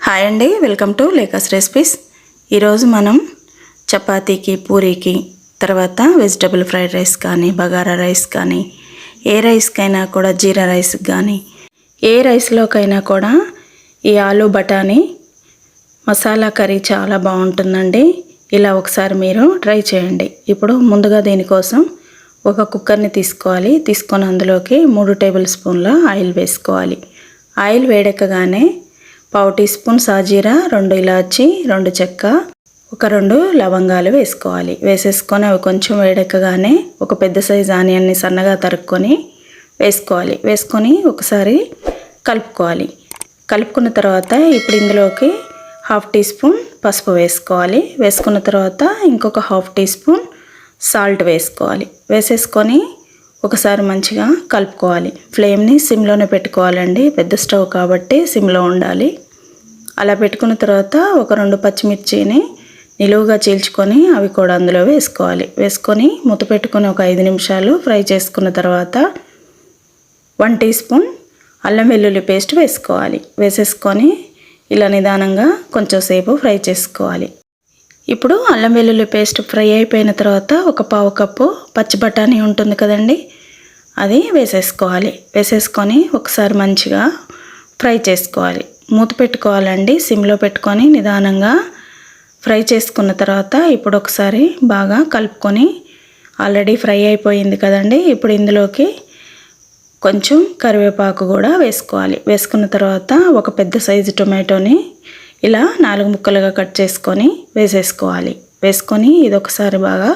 Hi అండి, welcome to లేకాస్ recipes. ఈరోజు మనం చపాతీకి, పూరీకి, తర్వాత వెజిటబుల్ ఫ్రైడ్ రైస్ కానీ, బగారా రైస్ కానీ, ఏ రైస్కైనా కూడా, జీరా రైస్ కానీ, ఏ రైస్లోకైనా కూడా ఈ ఆలు బఠానీ మసాలా కర్రీ చాలా బాగుంటుందండి. ఇలా ఒకసారి మీరు ట్రై చేయండి. ఇప్పుడు ముందుగా దీనికోసం ఒక కుక్కర్ని తీసుకోవాలి. తీసుకొని అందులోకి 3 టేబుల్ స్పూన్ల ఆయిల్ వేసుకోవాలి. ఆయిల్ వేడెక్కగానే 1/2 టీ స్పూన్ సాజీరా, 2 ఇలాచి, 2 చెక్క, ఒక 2 లవంగాలు వేసుకోవాలి. వేసేసుకొని అవి కొంచెం వేడెక్కగానే ఒక పెద్ద సైజు ఆనియన్ని సన్నగా తరుక్కొని వేసుకోవాలి. వేసుకొని ఒకసారి కలుపుకోవాలి. కలుపుకున్న తర్వాత ఇప్పుడు ఇందులోకి 1/2 టీ స్పూన్ పసుపు వేసుకోవాలి. వేసుకున్న తర్వాత ఇంకొక 1/2 టీ స్పూన్ సాల్ట్ వేసుకోవాలి. వేసేసుకొని ఒకసారి మంచిగా కలుపుకోవాలి. ఫ్లేమ్ని సిమ్లోనే పెట్టుకోవాలండి, పెద్ద స్టవ్ కాబట్టి సిమ్లో ఉండాలి. అలా పెట్టుకున్న తర్వాత ఒక 2 పచ్చిమిర్చిని నిలువుగా చీల్చుకొని అవి కూడా అందులో వేసుకోవాలి. వేసుకొని మూత పెట్టుకొని ఒక 5 నిమిషాలు ఫ్రై చేసుకున్న తర్వాత 1 టీ స్పూన్ అల్లం వెల్లుల్లి పేస్ట్ వేసుకోవాలి. వేసేసుకొని ఇలా నిదానంగా కొంచెం సేపు ఫ్రై చేసుకోవాలి. ఇప్పుడు అల్లం వెల్లుల్లి పేస్ట్ ఫ్రై అయిపోయిన తర్వాత ఒక 1/2 కప్పు పచ్చి బఠానీ ఉంటుంది కదండి, అది వేసేసుకోవాలి. వేసేసుకొని ఒకసారి మంచిగా ఫ్రై చేసుకోవాలి. మూత పెట్టుకోవాలండి, సిమ్లో పెట్టుకొని నిదానంగా ఫ్రై చేసుకున్న తర్వాత ఇప్పుడు ఒకసారి బాగా కలుపుకొని, ఆల్రెడీ ఫ్రై అయిపోయింది కదండి, ఇప్పుడు ఇందులోకి కొంచెం కరివేపాకు కూడా వేసుకోవాలి. వేసుకున్న తర్వాత ఒక పెద్ద సైజు టొమాటోని ఇలా 4 ముక్కలుగా కట్ చేసుకొని వేసేసుకోవాలి. వేసుకొని ఇది ఒకసారి బాగా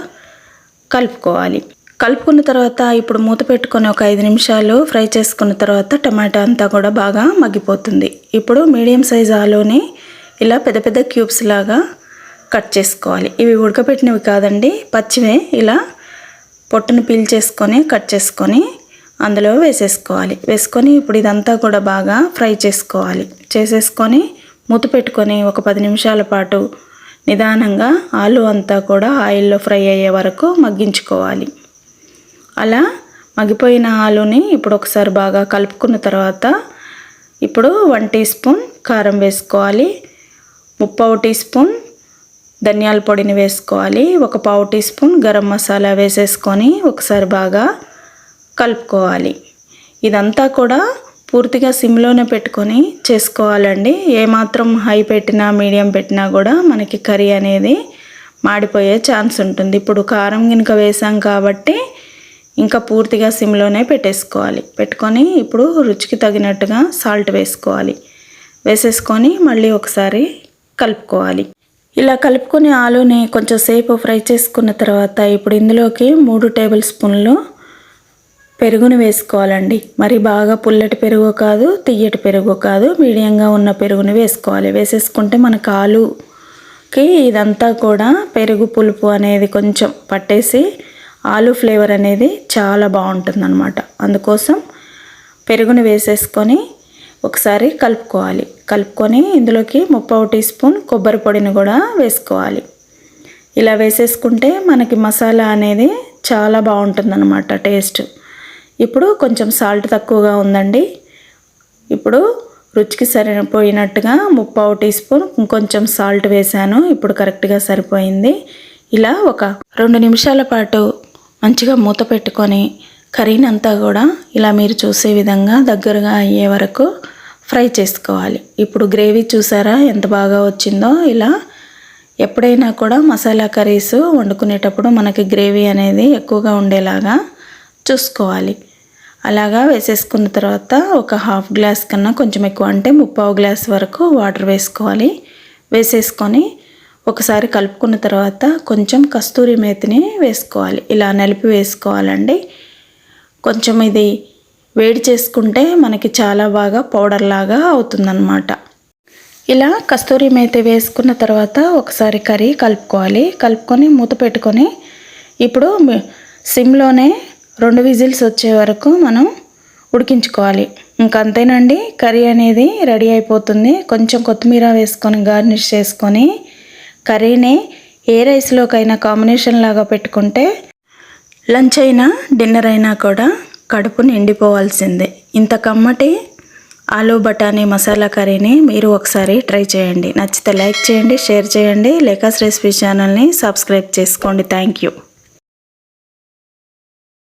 కలుపుకోవాలి. కలుపుకున్న తర్వాత ఇప్పుడు మూత పెట్టుకొని ఒక 5 నిమిషాలు ఫ్రై చేసుకున్న తర్వాత టమాటా అంతా కూడా బాగా మగ్గిపోతుంది. ఇప్పుడు మీడియం సైజ్ ఆలూని ఇలా పెద్ద పెద్ద క్యూబ్స్ లాగా కట్ చేసుకోవాలి. ఇవి ఉడకబెట్టినవి కాదండి, పచ్చివే. ఇలా పొట్టును పీల్చేసుకొని కట్ చేసుకొని అందులో వేసేసుకోవాలి. వేసుకొని ఇప్పుడు ఇదంతా కూడా బాగా ఫ్రై చేసుకోవాలి. చేసేసుకొని మూత పెట్టుకొని ఒక 10 నిమిషాల పాటు నిదానంగా ఆలు అంతా కూడా ఆయిల్లో ఫ్రై అయ్యే వరకు మగ్గించుకోవాలి. అలా మగ్గిపోయిన ఆలుని ఇప్పుడు ఒకసారి బాగా కలుపుకున్న తర్వాత ఇప్పుడు 1 టీ స్పూన్ కారం వేసుకోవాలి. 1/2 టీ స్పూన్ ధనియాల పొడిని వేసుకోవాలి. ఒక 1/2 టీ స్పూన్ గరం మసాలా వేసేసుకొని ఒకసారి బాగా కలుపుకోవాలి. ఇదంతా కూడా పూర్తిగా సిమ్లోనే పెట్టుకొని చేసుకోవాలండి. ఏమాత్రం హై పెట్టినా, మీడియం పెట్టినా కూడా మనకి కర్రీ అనేది మాడిపోయే ఛాన్స్ ఉంటుంది. ఇప్పుడు కారం గినుక వేసాం కాబట్టి ఇంకా పూర్తిగా సిమ్లోనే పెట్టేసుకోవాలి. పెట్టుకొని ఇప్పుడు రుచికి తగినట్టుగా సాల్ట్ వేసుకోవాలి. వేసేసుకొని మళ్ళీ ఒకసారి కలుపుకోవాలి. ఇలా కలుపుకొని ఆలుని కొంచెం సేపు ఫ్రై చేసుకున్న తర్వాత ఇప్పుడు ఇందులోకి 3 టేబుల్ స్పూన్లు పెరుగుని వేసుకోవాలండి. మరి బాగా పుల్లటి పెరుగు కాదు, తియ్యటి పెరుగు కాదు, మీడియంగా ఉన్న పెరుగుని వేసుకోవాలి. వేసేసుకుంటే మనకు ఆలుకి ఇదంతా కూడా పెరుగు పులుపు అనేది కొంచెం పట్టేసి ఆలు ఫ్లేవర్ అనేది చాలా బాగుంటుంది అన్నమాట. అందుకోసం పెరుగుని వేసేసుకొని ఒకసారి కలుపుకోవాలి. కలుపుకొని ఇందులోకి 1/2 టీ స్పూన్ కొబ్బరి పొడిని కూడా వేసుకోవాలి. ఇలా వేసేసుకుంటే మనకి మసాలా అనేది చాలా బాగుంటుంది అన్నమాట టేస్ట్. ఇప్పుడు కొంచెం సాల్ట్ తక్కువగా ఉందండి. ఇప్పుడు రుచికి సరిపోయినట్టుగా 1/2 టీ స్పూన్ ఇంకొంచెం సాల్ట్ వేసాను. ఇప్పుడు కరెక్ట్గా సరిపోయింది. ఇలా ఒక 2 నిమిషాల పాటు మంచిగా మూత పెట్టుకొని కర్రీని అంతా కూడా ఇలా మీరు చూసే విధంగా దగ్గరగా అయ్యే వరకు ఫ్రై చేసుకోవాలి. ఇప్పుడు గ్రేవీ చూసారా ఎంత బాగా వచ్చిందో. ఇలా ఎప్పుడైనా కూడా మసాలా కర్రీస్ వండుకునేటప్పుడు మనకి గ్రేవీ అనేది ఎక్కువగా ఉండేలాగా చూసుకోవాలి. అలాగా వేసేసుకున్న తర్వాత ఒక 1/2 గ్లాస్ కన్నా కొంచెం ఎక్కువ, అంటే 1/4 గ్లాస్ వరకు వాటర్ వేసుకోవాలి. వేసేసుకొని ఒకసారి కలుపుకున్న తర్వాత కొంచెం కస్తూరి మేతిని వేసుకోవాలి. ఇలా నలిపి వేసుకోవాలండి. కొంచెం ఇది వేడి చేసుకుంటే మనకి చాలా బాగా పౌడర్ లాగా అవుతుందన్నమాట. ఇలా కస్తూరి మేతి వేసుకున్న తర్వాత ఒకసారి కర్రీ కలుపుకోవాలి. కలుపుకొని మూత పెట్టుకొని ఇప్పుడు సిమ్లోనే 2 విజిల్స్ వచ్చే వరకు మనం ఉడికించుకోవాలి. ఇంకంతేనండి, కర్రీ అనేది రెడీ అయిపోతుంది. కొంచెం కొత్తిమీర వేసుకొని గార్నిష్ చేసుకొని కర్రీని ఏ రైస్లోకైనా కాంబినేషన్ లాగా పెట్టుకుంటే లంచ్ అయినా డిన్నర్ అయినా కూడా కడుపు నిండిపోవాల్సిందే. ఇంత కమ్మటి ఆలూ బఠానీ మసాలా కర్రీని మీరు ఒకసారి ట్రై చేయండి. నచ్చితే లైక్ చేయండి, షేర్ చేయండి. లేకాస్ రెసిపీ ఛానల్ని సబ్స్క్రైబ్ చేసుకోండి. Thank you.